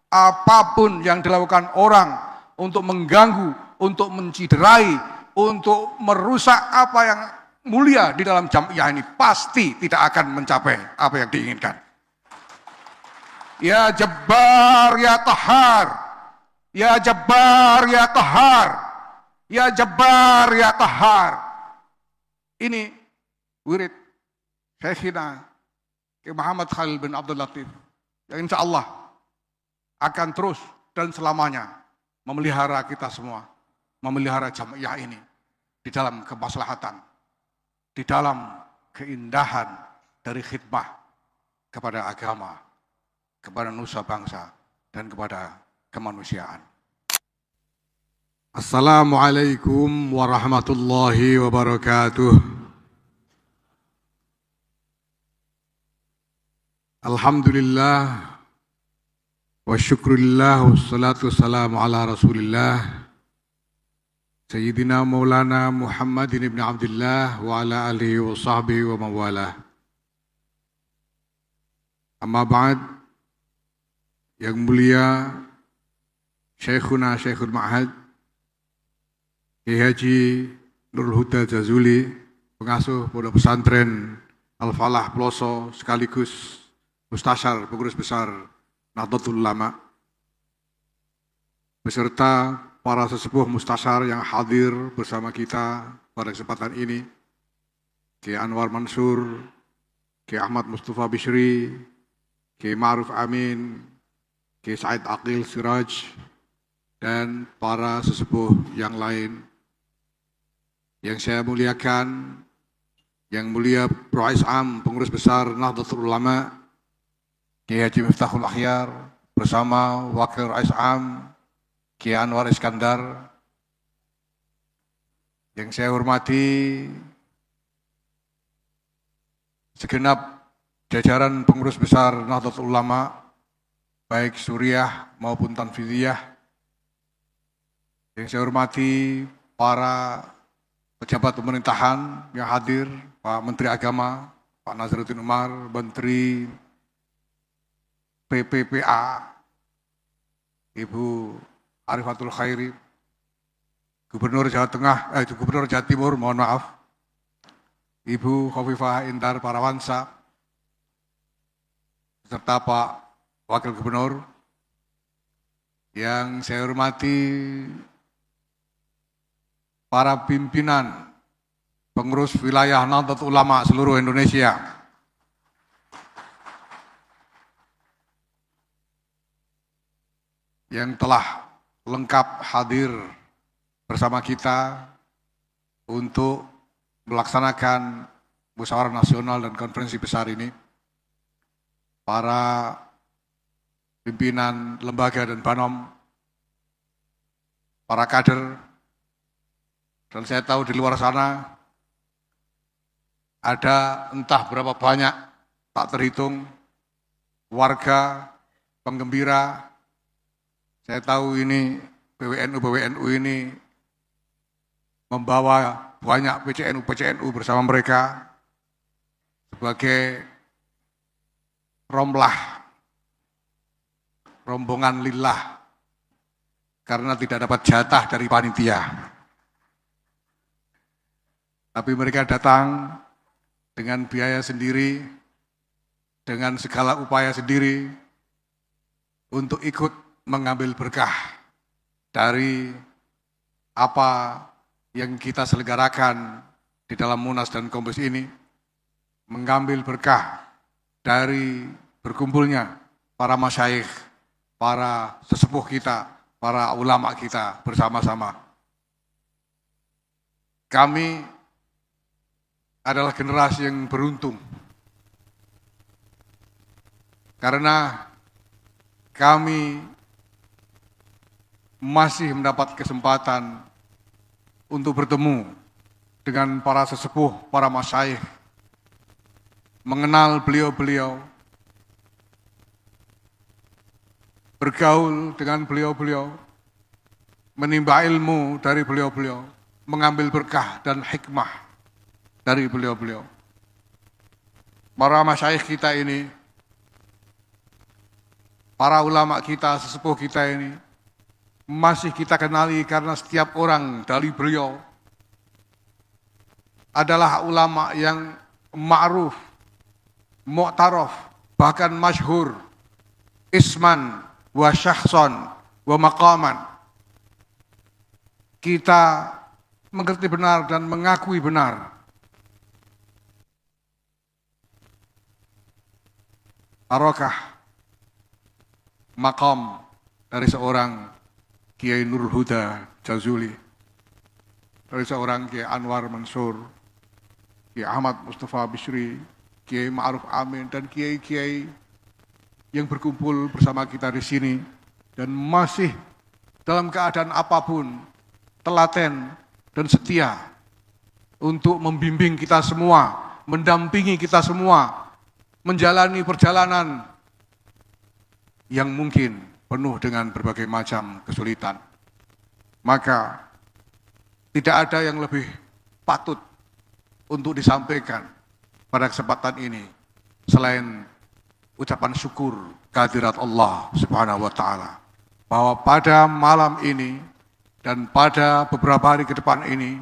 apapun yang dilakukan orang untuk mengganggu, untuk menciderai, untuk merusak apa yang mulia di dalam jamiah ini, pasti tidak akan mencapai apa yang diinginkan. Ya Jabbar ya Qahhar, ya Jabbar ya Qahhar, ya Jabbar ya Qahhar. Ini wirid Syekhina Ki Muhammad Khalil bin Abdul Latif yang insya Allah akan terus dan selamanya memelihara kita semua, memelihara jamiah ini di dalam kemaslahatan, di dalam keindahan dari khidmah kepada agama, kepada nusa bangsa, dan kepada kemanusiaan. Assalamualaikum warahmatullahi wabarakatuh. Alhamdulillah wa syukurillah wassalatu wassalamu ala rasulillah Sayyidina Maulana Muhammadin ibn Abdullah wa ala alihi wa sahbihi wa mawalah. Amma ba'd, yang mulia Syekhuna Syekhul Ma'had Kiai Haji Nurul Huda Jazuli, pengasuh Pondok Pesantren Al-Falah Ploso sekaligus Mustasyar Pengurus Besar Nahdlatul Ulama, beserta para sesepuh mustasyar yang hadir bersama kita pada kesempatan ini, Kiai Anwar Mansur, Kiai Ahmad Mustafa Bishri, Kiai Ma'ruf Amin, Kiai Said Aqil Siraj, dan para sesepuh yang lain yang saya muliakan, yang mulia Pro'ais Am Pengurus Besar Nahdlatul Ulama Kiai Haji Miftahul Akhyar bersama Wakil Rais Am Kiai Anwar Iskandar, yang saya hormati segenap jajaran pengurus besar Nahdlatul Ulama, baik Suriah maupun Tanfidiyah, yang saya hormati para pejabat pemerintahan yang hadir, Pak Menteri Agama, Pak Nazaruddin Umar, Menteri PPPA, Ibu Arifatul Khairi, Gubernur Jawa Tengah, Gubernur Jawa Timur, mohon maaf, Ibu Khofifah Indar Parawansa, serta Pak Wakil Gubernur, yang saya hormati para pimpinan pengurus wilayah Nahdlatul Ulama seluruh Indonesia, yang telah lengkap hadir bersama kita untuk melaksanakan musyawarah nasional dan konferensi besar ini, para pimpinan lembaga dan banom, para kader, dan saya tahu di luar sana ada entah berapa banyak, tak terhitung, warga, penggembira. Saya tahu ini PWNU ini membawa banyak PCNU bersama mereka sebagai rombongan lillah karena tidak dapat jatah dari panitia. Tapi mereka datang dengan biaya sendiri, dengan segala upaya sendiri untuk ikut mengambil berkah dari apa yang kita selenggarakan di dalam Munas dan Kompes ini, mengambil berkah dari berkumpulnya para masyayikh, para sesepuh kita, para ulama kita bersama-sama. Kami adalah generasi yang beruntung karena kami masih mendapat kesempatan untuk bertemu dengan para sesepuh, para masyayikh, mengenal beliau-beliau, bergaul dengan beliau-beliau, menimba ilmu dari beliau-beliau, mengambil berkah dan hikmah dari beliau-beliau. Para masyayikh kita ini para ulama kita, sesepuh kita ini masih kita kenali karena setiap orang dari beliau adalah ulama yang ma'ruf, mu'taraf, bahkan masyhur, isman wa syahson wa maqaman. Kita mengerti benar dan mengakui benar barokah maqam dari seorang Kiai Nurul Huda Jazuli, dari seorang Kiai Anwar Mansur, Kiai Ahmad Mustafa Bisri, Kiai Ma'ruf Amin, dan kiai-kiai yang berkumpul bersama kita di sini dan masih dalam keadaan apapun telaten dan setia untuk membimbing kita semua, mendampingi kita semua, menjalani perjalanan yang mungkin penuh dengan berbagai macam kesulitan. Maka tidak ada yang lebih patut untuk disampaikan pada kesempatan ini selain ucapan syukur kehadirat Allah Subhanahu wa taala, bahwa pada malam ini dan pada beberapa hari ke depan ini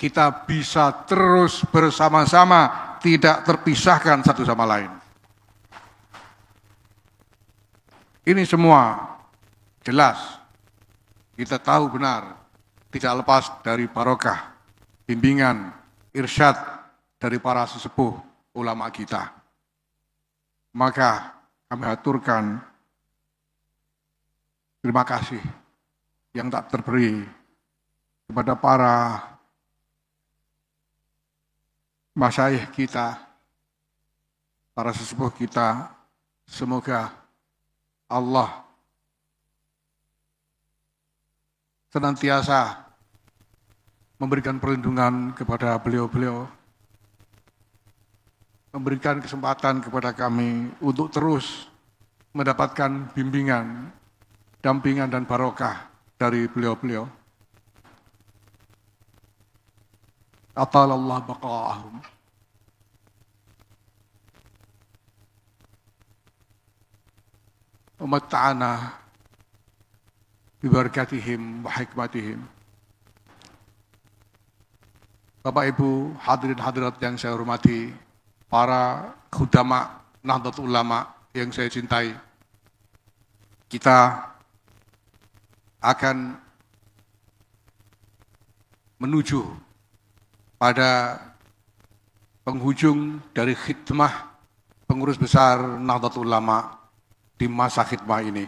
kita bisa terus bersama-sama, tidak terpisahkan satu sama lain. Ini semua jelas kita tahu benar tidak lepas dari barokah bimbingan irsyad dari para sesepuh ulama kita. Maka kami aturkan terima kasih yang tak terberi kepada para masyayikh kita, para sesepuh kita. Semoga Allah senantiasa memberikan perlindungan kepada beliau-beliau, memberikan kesempatan kepada kami untuk terus mendapatkan bimbingan, dampingan dan barokah dari beliau-beliau. Atalallah baqa'ahum. Umatta'ana bibarakatihim wa hikmatihim. Bapak Ibu hadirin hadirat yang saya hormati, para khudama Nahdlatul Ulama yang saya cintai, kita akan menuju pada penghujung dari khidmah pengurus besar Nahdlatul Ulama di masa khidmah ini.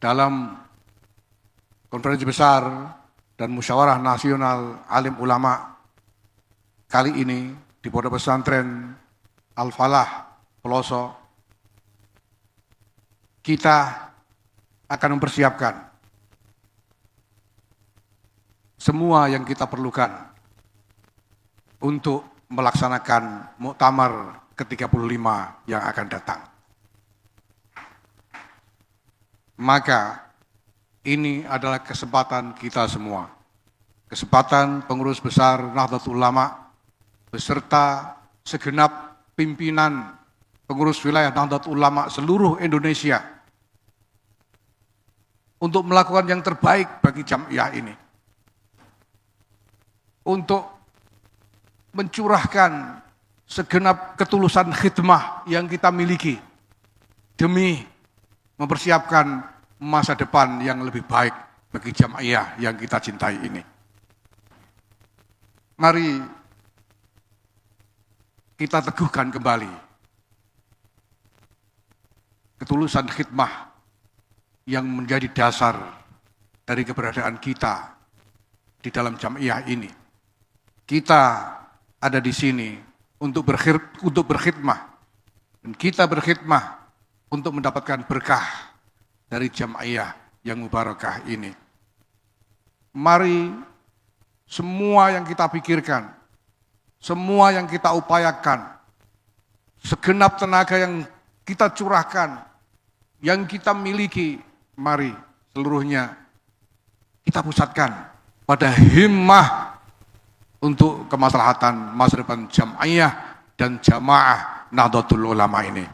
Dalam konferensi besar dan musyawarah nasional alim ulama kali ini di Pondok Pesantren Al-Falah Peloso, kita akan mempersiapkan semua yang kita perlukan untuk melaksanakan muktamar ke-35 yang akan datang. Maka ini adalah kesempatan kita semua, kesempatan pengurus besar Nahdlatul Ulama beserta segenap pimpinan pengurus wilayah Nahdlatul Ulama seluruh Indonesia untuk melakukan yang terbaik bagi jamiah ini, untuk mencurahkan segenap ketulusan khidmah yang kita miliki demi mempersiapkan masa depan yang lebih baik bagi jamiah yang kita cintai ini. Mari kita teguhkan kembali ketulusan khidmah yang menjadi dasar dari keberadaan kita di dalam jamiah ini. Kita ada di sini untuk berkhidmah, dan kita berkhidmah untuk mendapatkan berkah dari jamiah yang mubarakah ini. Mari semua yang kita pikirkan, semua yang kita upayakan, segenap tenaga yang kita curahkan, yang kita miliki, mari seluruhnya kita pusatkan pada himmah untuk kemaslahatan masa depan jamiah dan jamaah Nahdlatul Ulama ini.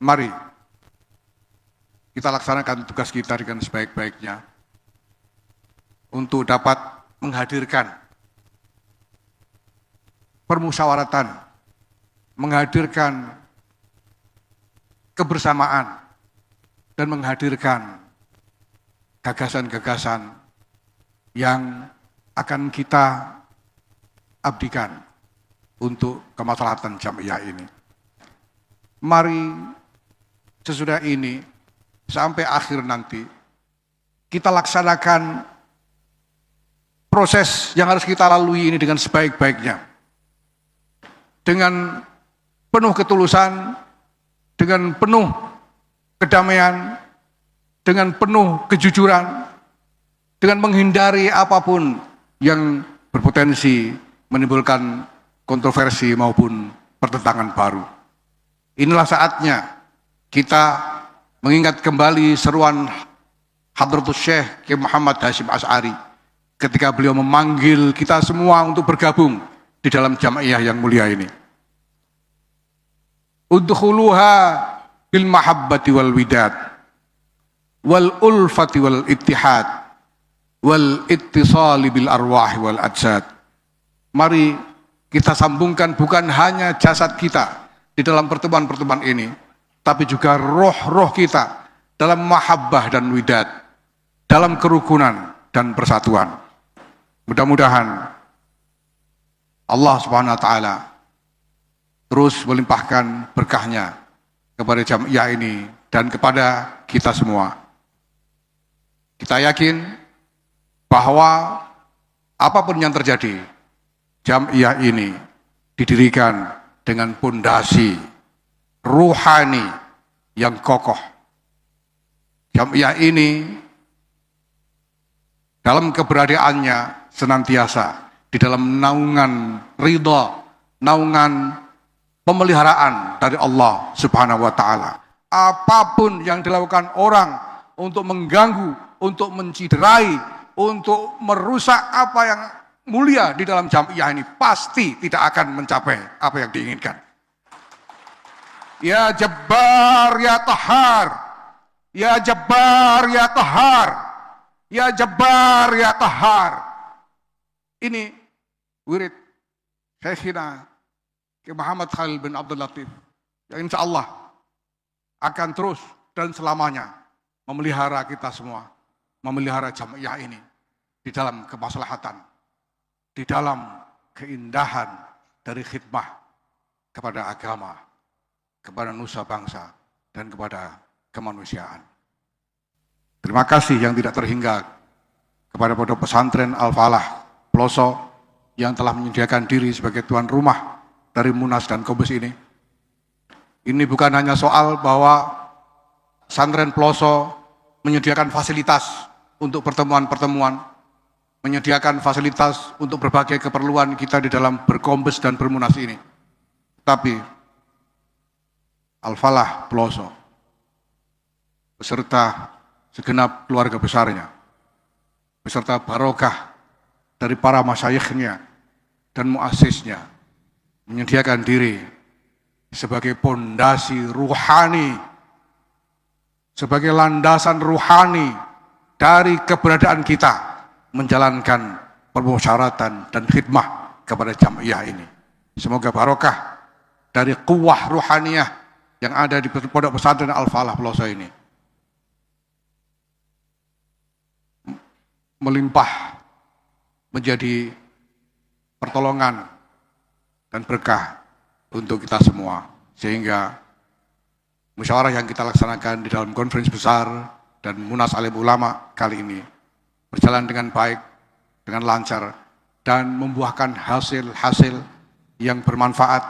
Mari kita laksanakan tugas kita dengan sebaik-baiknya untuk dapat menghadirkan permusyawaratan, menghadirkan kebersamaan, dan menghadirkan gagasan-gagasan yang akan kita abdikan untuk kemaslahatan jamiah ini. Mari sesudah ini sampai akhir nanti kita laksanakan proses yang harus kita lalui ini dengan sebaik-baiknya, dengan penuh ketulusan, dengan penuh kedamaian, dengan penuh kejujuran, dengan menghindari apapun yang berpotensi menimbulkan kontroversi maupun pertentangan baru. Inilah saatnya kita mengingat kembali seruan Hadratus Syekh Kiai Muhammad Hasyim Asy'ari ketika beliau memanggil kita semua untuk bergabung di dalam jamiah yang mulia ini. Udkhuluha bil mahabbati wal widad wal ulfati wal ittihad wal ittisali bil arwah wal ajsad. Mari kita sambungkan bukan hanya jasad kita di dalam pertemuan-pertemuan ini, tapi juga roh-roh kita dalam mahabbah dan widad, dalam kerukunan dan persatuan. Mudah-mudahan Allah Subhanahu wa taala terus melimpahkan berkahnya kepada jamiah ini dan kepada kita semua. Kita yakin bahwa apapun yang terjadi, jamiah ini didirikan dengan pondasi ruhani yang kokoh. Jamiah ini dalam keberadaannya senantiasa di dalam naungan ridha, naungan pemeliharaan dari Allah Subhanahu wa taala. Apapun yang dilakukan orang untuk mengganggu, untuk menciderai, untuk merusak apa yang mulia di dalam jamiah ini, pasti tidak akan mencapai apa yang diinginkan. Ya Jabbar ya Qahhar, ya Jabbar ya Qahhar, ya Jabbar ya Qahhar. Ini wirid Syekhina Kiai Muhammad Khalil bin Abdul Latif yang insya Allah akan terus dan selamanya memelihara kita semua, memelihara jamiah ini di dalam kemaslahatan, di dalam keindahan dari khidmah kepada agama, kepada nusa bangsa, dan kepada kemanusiaan. Terima kasih yang tidak terhingga kepada Pondok Pesantren Al-Falah Ploso yang telah menyediakan diri sebagai tuan rumah dari Munas dan Kombes ini. Ini bukan hanya soal bahwa pesantren Ploso menyediakan fasilitas untuk pertemuan-pertemuan, menyediakan fasilitas untuk berbagai keperluan kita di dalam berkombes dan bermunas ini. Tapi Al-Falah Ploso beserta segenap keluarga besarnya, beserta barokah dari para masyayikhnya dan muassisnya, menyediakan diri sebagai pondasi ruhani, sebagai landasan ruhani dari keberadaan kita menjalankan permusyawaratan dan khidmah kepada jamiah ini. Semoga barokah dari kuwah ruhaniyah yang ada di Pondok Pesantren Al-Falah Ploso ini melimpah menjadi pertolongan dan berkah untuk kita semua, sehingga musyawarah yang kita laksanakan di dalam konferensi besar dan Munas Alim Ulama kali ini berjalan dengan baik, dengan lancar, dan membuahkan hasil-hasil yang bermanfaat,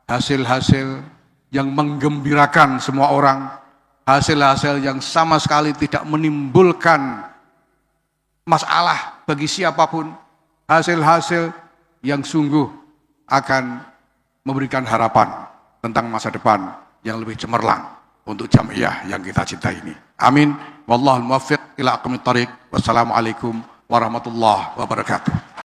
hasil-hasil yang menggembirakan semua orang, hasil-hasil yang sama sekali tidak menimbulkan masalah bagi siapapun, hasil-hasil yang sungguh akan memberikan harapan tentang masa depan yang lebih cemerlang untuk jamiah yang kita cintai ini. Amin. Wallahul muwaffiq ila aqwamit thariq. Wassalamualaikum warahmatullahi wabarakatuh.